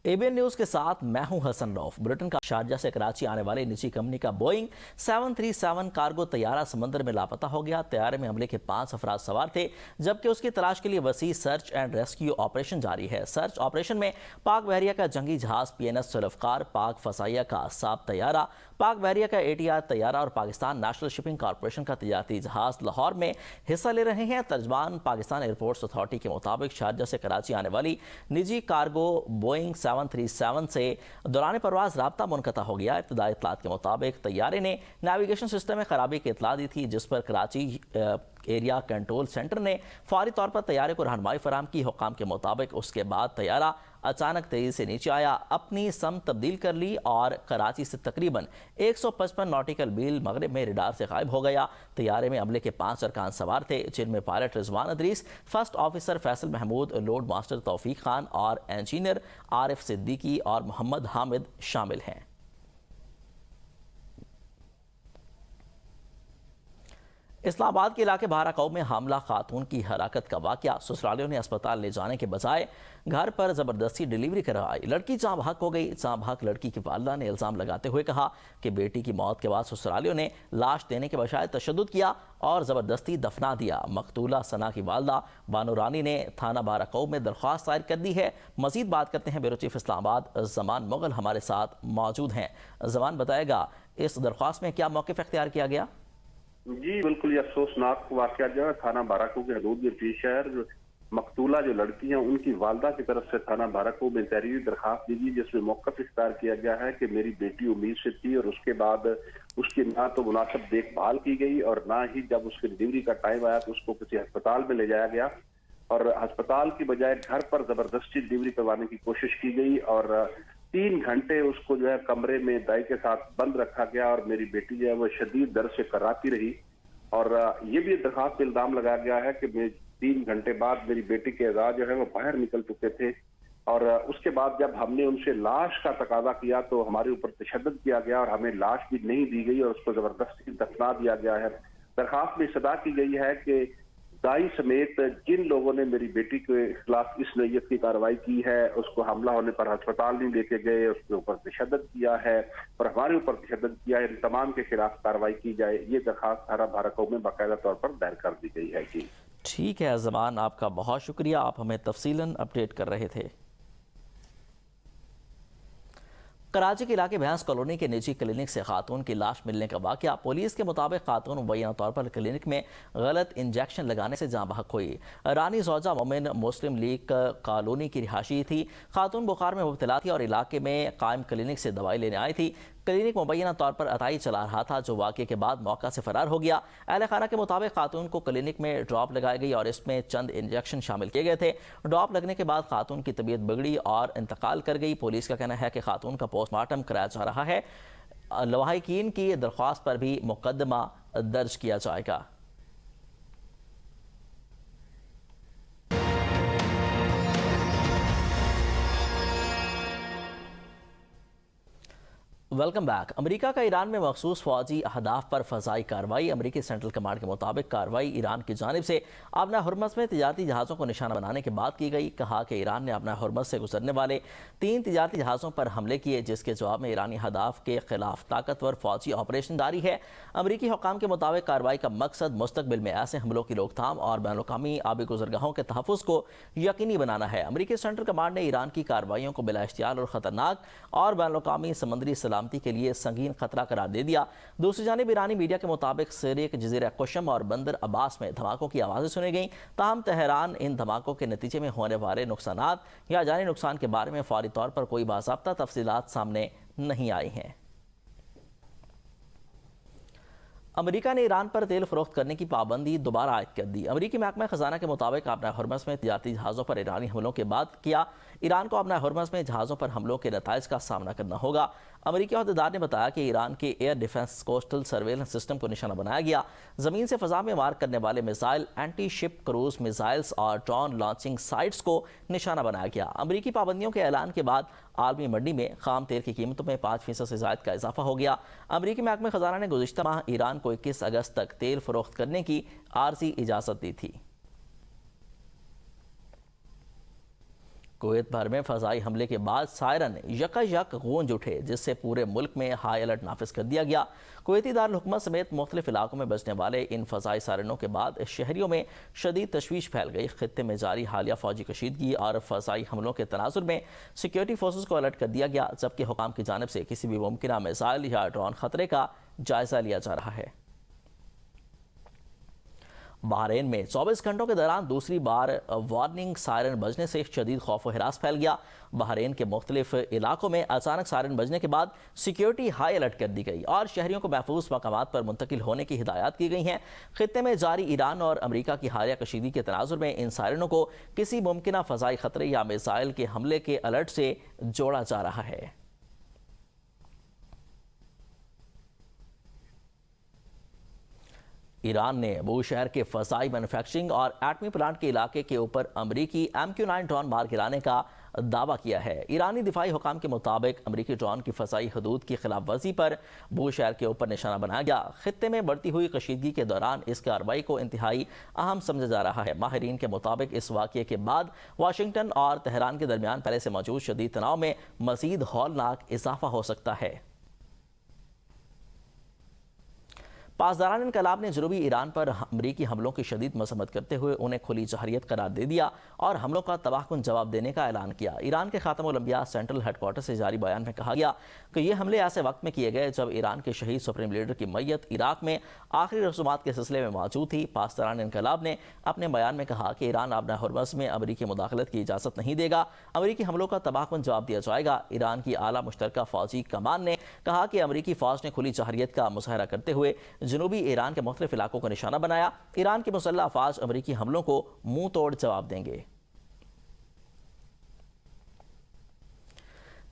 ABN news के साथ मैं हूं हसन रऊफ। ब्रिटेन का शारजा से कराची आने वाली निजी कंपनी का बोइंग 737 कार्गो तैयारा समंदर में लापता हो गया। तैयारे में हमले के 5 अफराद सवार थे, जबकि उसकी तलाश के लिए वसी सर्च एंड रेस्क्यू ऑपरेशन जारी है। सर्च ऑपरेशन में पाक बहरिया का जंगी जहाज PNS जुल्फ़कार, पाक फसाइया का साब तैयारा, पाक बहरिया का ATR तैयारा और पाकिस्तान नेशनल शिपिंग कॉरपोरेशन का तजारती जहाज लाहौर में हिस्सा ले रहे हैं। तर्जमान पाकिस्तान एयरपोर्ट्स अथॉरिटी के मुताबिक शारजा से कराची आने वाली निजी कार्गो बोइंग 737 से दौरान परवाज राब्ता मुनक़ता हो गया। इब्तदाई इत्तलात के मुताबिक तैयारे ने नेविगेशन सिस्टम में खराबी की इत्तला दी थी, जिस पर कराची एरिया कंट्रोल सेंटर ने फौरी तौर पर तैयारे को रहनुमाई फराहम की। हुकाम के मुताबिक उसके बाद तैयारा अचानक तेजी से नीचे आया, अपनी सम तब्दील कर ली और कराची से तकरीबन 155 नॉटिकल मील मगरिब में रडार से गायब हो गया। तैयारे में अमले के 5 अरकान सवार थे, जिनमें pilot Rizwan Adrees, first officer Faisal Mahmood, load master Taufiq Khan और इंजीनियर आरिफ सिद्दीकी और मोहम्मद हामिद शामिल हैं। इस्लामाबाद के इलाके बहराकौ में हामला खातून की हलाकत का वाकया। ससुरालियों ने अस्पताल ले जाने के बजाय घर पर ज़बरदस्ती डिलीवरी करवाई। लड़की जहाँ भाग हो गई। जहाँ भाग लड़की की वालदा ने इल्ज़ाम लगाते हुए कहा कि बेटी की मौत के बाद ससुरालियों ने लाश देने के बजाय तशद्दुद किया और ज़बरदस्ती दफना दिया। मकतूला सना की वालदा बानो रानी ने थाना बहराकौ में दरख्वास्त दायर कर दी है। मजीद बात करते हैं ब्यूरो चीफ इस्लामाबाद जमान मुगल हमारे साथ मौजूद हैं। जमान बताएगा इस दरख्वास्त में क्या मौक़िफ़ इख्तियार किया गया? जी बिल्कुल, ये अफसोसनाक वाक़या जो है थाना बाराको के हदूद में पेश है। मकतूला जो लड़की हैं उनकी वालदा की तरफ से थाना बाराको में तहरीरी दरखास्त दी गई, जिसमें मौक़िफ़ इख्तियार किया गया है कि मेरी बेटी उम्मीद से थी और उसके बाद उसकी ना तो मुनासिब देखभाल की गई और ना ही जब उसकी डिलीवरी का टाइम आया तो उसको किसी अस्पताल में ले जाया गया और अस्पताल की बजाय घर पर ज़बरदस्ती डिलीवरी करवाने की कोशिश की गई और 3 घंटे उसको जो है कमरे में दाई के साथ बंद रखा गया और मेरी बेटी जो है वो शदीद दर्द से कराती रही। और ये भी दरखास्त पे इल्जाम लगाया गया है कि 3 घंटे बाद मेरी बेटी के अज़ा जो है वो बाहर निकल चुके थे और उसके बाद जब हमने उनसे लाश का तकाजा किया तो हमारे ऊपर तशद्दुद किया गया और हमें लाश भी नहीं दी गई और उसको ज़बरदस्ती दफना दिया गया है। दरखास्त में सदा की गई है कि दाई समेत जिन लोगों ने मेरी बेटी के खिलाफ इस नैयत की कार्रवाई की है, उसको हमला होने पर अस्पताल नहीं लेके गए, उसके ऊपर तशद्दुद किया है और हमारे ऊपर तशद्दुद किया है, इन तमाम के खिलाफ कार्रवाई की जाए। ये दरखास्त थाना बाराको में बाकायदा तौर पर दायर कर दी गई है। जी ठीक है ज़मान, आपका बहुत शुक्रिया, आप हमें तफसीलन अपडेट कर रहे थे। कराची के इलाके भैंस कॉलोनी के निजी क्लिनिक से खातून की लाश मिलने का वाकया। पुलिस के मुताबिक खातून मुबैना तौर पर क्लिनिक में गलत इंजेक्शन लगाने से जहाँ बहक हुई। रानी ज़ौजा मोमिन मुस्लिम लीग कॉलोनी की रिहाशी थी। खातून बुखार में मुब्तला थी और इलाके में कायम क्लिनिक से दवाई लेने आई थी। क्लिनिक मुबैना तौर पर अताई चला रहा था, जो वाक़े के बाद मौका से फरार हो गया। अहल खाना के मुताबिक खातून को क्लिनिक में ड्रॉप लगाई गई और इसमें चंद इंजेक्शन शामिल किए गए थे। ड्रॉप लगने के बाद खातून की तबीयत बिगड़ी और इंतकाल कर गई। पुलिस का कहना है कि खातून का पोस्टमार्टम कराया जा रहा है। लवाहिकीन की दरख्वास्त पर भी मुकदमा दर्ज किया जाएगा। Welcome back. अमेरिका का ईरान में मखसूस फौजी अहदाफ पर फ़ज़ाई कार्रवाई। अमेरिकी सेंट्रल कमांड के मुताबिक कार्रवाई ईरान की जानिब से अपना हुर्मस में तजारती जहाज़ों को निशाना बनाने के बाद की गई। कहा कि ईरान ने अपना हुर्मस से गुजरने वाले 3 तजारती जहाज़ों पर हमले किए, जिसके जवाब में ईरानी अहदाफ के खिलाफ ताकतवर फौजी ऑपरेशन जारी है। अमेरिकी हुकाम के मुताबिक कार्रवाई का मकसद मुस्तकबिल में ऐसे हमलों की रोकथाम और बैनुल-अक़वामी आबी गुज़रगाहों के तहफ़्फ़ुज़ को यकीनी बनाना है। अमेरिकी सेंट्रल कमांड ने ईरान की कार्रवाइयों को बिला इख्तियार और ख़तरनाक और बैनुल-अक़वामी समंदरी सलामती के लिए संगीन खतरा करार दे दिया। दूसरी जानिब ईरानी मीडिया के मुताबिक सीरिया के जज़ीरा कुशम और बंदर अब्बास में धमाकों की आवाज़ें सुनी गईं। ताहम तेहरान इन धमाकों के नतीजे में होने वाले नुकसानात या जानी नुकसान के बारे में फौरी तौर पर कोई बाज़ाब्ता तफसीलात सामने नहीं आई हैं। अमेरिका ने ईरान पर तेल फरोख्त करने की पाबंदी दोबारा आयद कर दी। अमेरिकी महकमा खजाना के मुताबिक अपना हुर्मस में तजारती जहाज़ों पर ईरानी हमलों के बाद किया ईरान को अपना हुर्मस में जहाज़ों पर हमलों के नताइज का सामना करना होगा। अमेरिकी अहदेदार ने बताया कि ईरान के air defence coastal surveillance system को निशाना बनाया गया। ज़मीन से फ़ज़ा में वार करने वाले missile, anti ship cruise missiles और ड्रोन लॉन्चिंग साइट्स को निशाना बनाया गया। अमेरिकी पाबंदियों के ऐलान के बाद आलमी मंडी में खाम तेल की कीमतों में 5% से ज़ायद का इजाफा हो गया। अमेरिकी महकमा खजाना ने गुज़िश्ता माह ईरान को 21 अगस्त तक तेल फरोख्त करने की आर्जी इजाज़त दी थी। کویت بھر میں فضائی حملے کے بعد سائرن یکایک گونج اٹھے، جس سے پورے ملک میں ہائی الرٹ نافذ کر دیا گیا۔ کویتی دارالحکومت سمیت مختلف علاقوں میں بجنے والے ان فضائی سائرنوں کے بعد شہریوں میں شدید تشویش پھیل گئی۔ خطے میں جاری حالیہ فوجی کشیدگی اور فضائی حملوں کے تناظر میں سیکیورٹی فورسز کو الرٹ کر دیا گیا، جبکہ حکام کی جانب سے کسی بھی ممکنہ میزائل یا ڈرون خطرے کا جائزہ لیا جا رہا ہے۔ بحرین میں 24 گھنٹوں کے دوران دوسری بار وارننگ سائرن بجنے سے شدید خوف و ہراس پھیل گیا۔ بحرین کے مختلف علاقوں میں اچانک سائرن بجنے کے بعد سیکیورٹی ہائی الرٹ کر دی گئی اور شہریوں کو محفوظ مقامات پر منتقل ہونے کی ہدایات کی گئی ہیں۔ خطے میں جاری ایران اور امریکہ کی حالیہ کشیدگی کے تناظر میں ان سائرنوں کو کسی ممکنہ فضائی خطرے یا میزائل کے حملے کے الرٹ سے جوڑا جا رہا ہے۔ ایران نے بوشہر کے فضائی مینوفیکچرنگ اور ایٹمی پلانٹ کے علاقے کے اوپر امریکی MQ-9 ڈرون مار گرانے کا دعویٰ کیا ہے۔ ایرانی دفاعی حکام کے مطابق امریکی ڈرون کی فضائی حدود کی خلاف ورزی پر بوشہر کے اوپر نشانہ بنایا گیا۔ خطے میں بڑھتی ہوئی کشیدگی کے دوران اس کارروائی کو انتہائی اہم سمجھا جا رہا ہے۔ ماہرین کے مطابق اس واقعے کے بعد واشنگٹن اور تہران کے درمیان پہلے سے موجود شدید تناؤ میں مزید ہولناک اضافہ ہو سکتا ہے۔ پاسداران انقلاب نے جنوبی ایران پر امریکی حملوں کی شدید مذمت کرتے ہوئے انہیں کھلی جارحیت قرار دے دیا اور حملوں کا تباہ کن جواب دینے کا اعلان کیا۔ ایران کے خاتم الانبیاء سینٹرل ہیڈ کوارٹر سے جاری بیان میں کہا گیا کہ یہ حملے ایسے وقت میں کیے گئے جب ایران کے شہید سپریم لیڈر کی میت عراق میں آخری رسومات کے سلسلے میں موجود تھی۔ پاسداران انقلاب نے اپنے بیان میں کہا کہ ایران آبنہ ہرمز میں امریکی مداخلت کی اجازت نہیں دے گا، امریکی حملوں کا تباہ کن جواب دیا جائے گا۔ ایران کی اعلیٰ مشترکہ فوجی کمان نے کہا کہ امریکی فوج نے کھلی جارحیت کا مظاہرہ کرتے ہوئے جنوبی ایران کے مختلف علاقوں کو نشانہ بنایا۔ ایران کی مسلح افواج امریکی حملوں کو منہ توڑ جواب دیں گے۔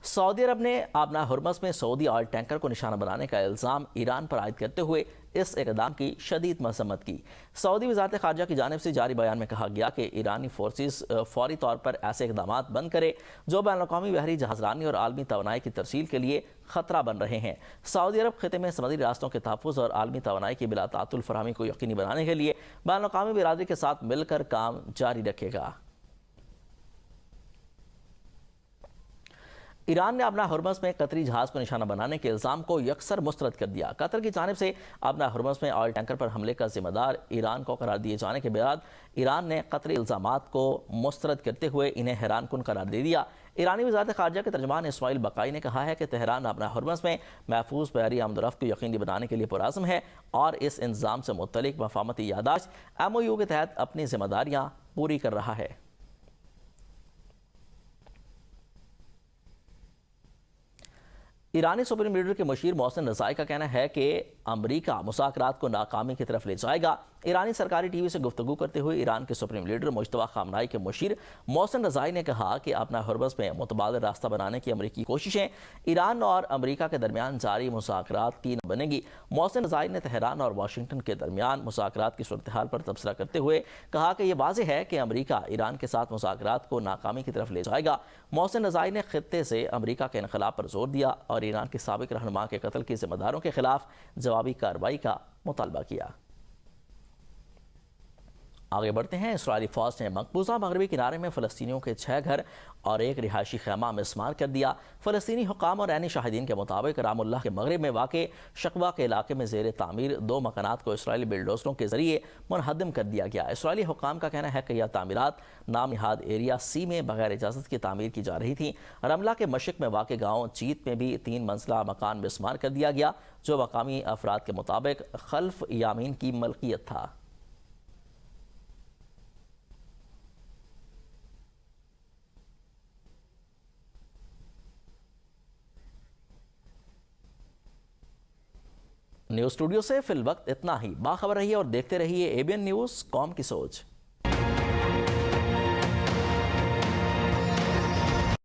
سعودی عرب نے آبنہ ہرمز میں سعودی آئل ٹینکر کو نشانہ بنانے کا الزام ایران پر عائد کرتے ہوئے اس اقدام کی شدید مذمت کی۔ سعودی وزارت خارجہ کی جانب سے جاری بیان میں کہا گیا کہ ایرانی فورسز فوری طور پر ایسے اقدامات بند کرے جو بین الاقوامی بحری جہازرانی اور عالمی توانائی کی ترسیل کے لیے خطرہ بن رہے ہیں۔ سعودی عرب خطے میں سمندری راستوں کے تحفظ اور عالمی توانائی کی بلا تعطل فراہمی کو یقینی بنانے کے لیے بین الاقوامی برادری کے ساتھ مل کر کام جاری رکھے گا۔ ایران نے آبنہ ہرمز میں قطری جہاز کو نشانہ بنانے کے الزام کو یکسر مسترد کر دیا۔ قطر کی جانب سے آبنہ ہرمز میں آئل ٹینکر پر حملے کا ذمہ دار ایران کو قرار دیے جانے کے بعد ایران نے قطری الزامات کو مسترد کرتے ہوئے انہیں حیران کن قرار دے دیا۔ ایرانی وزارت خارجہ کے ترجمان اسماعیل بقائی نے کہا ہے کہ تہران آبنہ ہرمز میں محفوظ بحری آمد و رفت کو یقینی بنانے کے لیے پرعزم ہے اور اس انضمام سے متعلق مفاہمتی یادداشت MOU کے تحت اپنی ذمہ داریاں پوری کر رہا ہے۔ ایرانی سپریم لیڈر کے مشیر محسن رضائی کا کہنا ہے کہ امریکہ مذاکرات کو ناکامی کی طرف لے جائے گا۔ ایرانی سرکاری ٹی وی سے گفتگو کرتے ہوئے ایران کے سپریم لیڈر مجتبیٰ خامنہئی کے مشیر محسن رضائی نے کہا کہ آبنہ ہرمز میں متبادل راستہ بنانے کی امریکی کوششیں ایران اور امریکہ کے درمیان جاری مذاکرات کی نہ بنے گی۔ محسن رضائی نے تہران اور واشنگٹن کے درمیان مذاکرات کی صورتحال پر تبصرہ کرتے ہوئے کہا کہ یہ واضح ہے کہ امریکہ ایران کے ساتھ مذاکرات کو ناکامی کی طرف لے جائے گا۔ محسن رضائی نے خطے سے امریکہ کے انخلا پر زور دیا اور ایران کے سابق رہنما کے قتل کے ذمہ داروں کے خلاف جوابی کارروائی کا مطالبہ کیا۔ آگے بڑھتے ہیں۔ اسرائیلی فوج نے مقبوضہ مغربی کنارے میں فلسطینیوں کے 6 گھر اور ایک رہائشی خیمہ مسمار کر دیا۔ فلسطینی حکام اور عینی شاہدین کے مطابق رام اللہ کے مغرب میں واقع شقبہ کے علاقے میں زیر تعمیر 2 مکانات کو اسرائیلی بلڈوزروں کے ذریعے منہدم کر دیا گیا۔ اسرائیلی حکام کا کہنا ہے کہ یہ تعمیرات نام نہاد ایریا C میں بغیر اجازت کی تعمیر کی جا رہی تھیں۔ رملہ کے مشرق میں واقع گاؤں چیت میں بھی 3 منزلہ مکان مسمار کر دیا گیا جو مقامی افراد کے مطابق خلف یامین کی ملکیت تھا۔ نیوز اسٹوڈیو سے فی الوقت اتنا ہی۔ باخبر رہیے اور دیکھتے رہیے ABN نیوز، قوم کی سوچ۔